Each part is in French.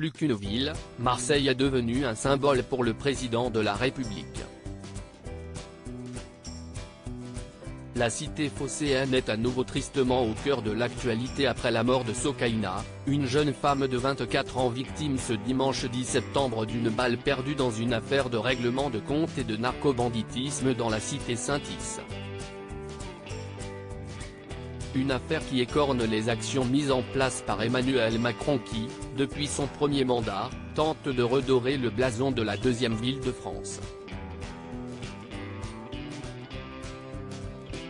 plus qu'une ville, Marseille est devenue un symbole pour le président de la République. La cité phocéenne est à nouveau tristement au cœur de l'actualité après la mort de Sokaina, une jeune femme de 24 ans victime ce dimanche 10 septembre d'une balle perdue dans une affaire de règlement de compte et de narcobanditisme dans la cité Saint-Is. Une affaire qui écorne les actions mises en place par Emmanuel Macron qui, depuis son premier mandat, tente de redorer le blason de la deuxième ville de France.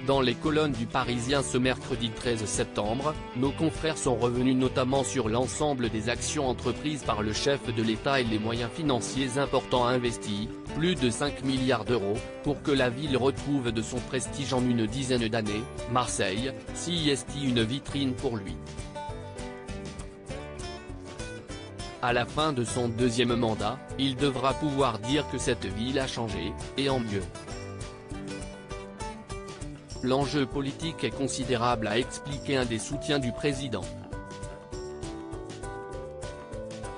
Dans les colonnes du Parisien ce mercredi 13 septembre, nos confrères sont revenus notamment sur l'ensemble des actions entreprises par le chef de l'État et les moyens financiers importants investis, plus de 5 milliards d'euros, pour que la ville retrouve de son prestige en une dizaine d'années. Marseille, si est une vitrine pour lui. À la fin de son deuxième mandat, il devra pouvoir dire que cette ville a changé, et en mieux. L'enjeu politique est considérable, a expliqué un des soutiens du président.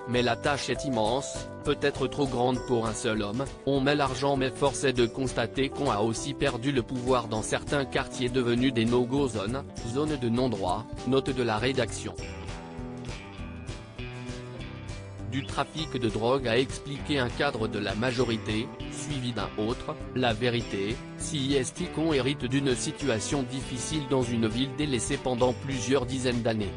Mais la tâche est immense, peut-être trop grande pour un seul homme, on met l'argent mais force est de constater qu'on a aussi perdu le pouvoir dans certains quartiers devenus des no-go zones, zones de non-droit, note de la rédaction. Du trafic de drogue a expliqué un cadre de la majorité, suivi d'un autre, la vérité, si qu'on hérite d'une situation difficile dans une ville délaissée pendant plusieurs dizaines d'années.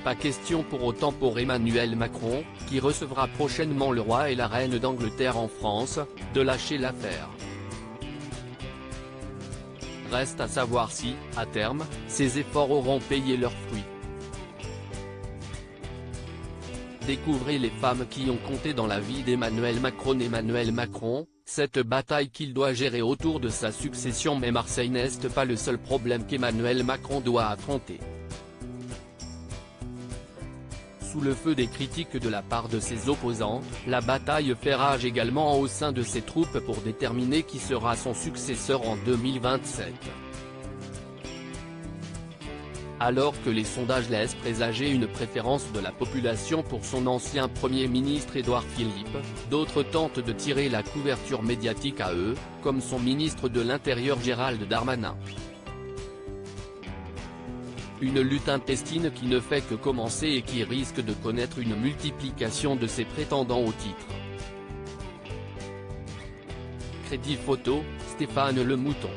Pas question pour autant pour Emmanuel Macron, qui recevra prochainement le roi et la reine d'Angleterre en France, de lâcher l'affaire. Reste à savoir si, à terme, ces efforts auront payé leurs fruits. Découvrez les femmes qui ont compté dans la vie d'Emmanuel Macron. Emmanuel Macron, cette bataille qu'il doit gérer autour de sa succession, mais Marseille n'est pas le seul problème qu'Emmanuel Macron doit affronter. Sous le feu des critiques de la part de ses opposants, la bataille fait rage également au sein de ses troupes pour déterminer qui sera son successeur en 2027. Alors que les sondages laissent présager une préférence de la population pour son ancien Premier ministre Édouard Philippe, d'autres tentent de tirer la couverture médiatique à eux, comme son ministre de l'Intérieur Gérald Darmanin. Une lutte intestine qui ne fait que commencer et qui risque de connaître une multiplication de ses prétendants au titre. Crédit photo, Stéphane Le Mouton.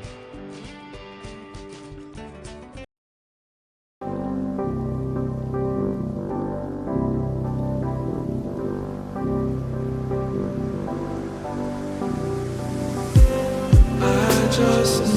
Just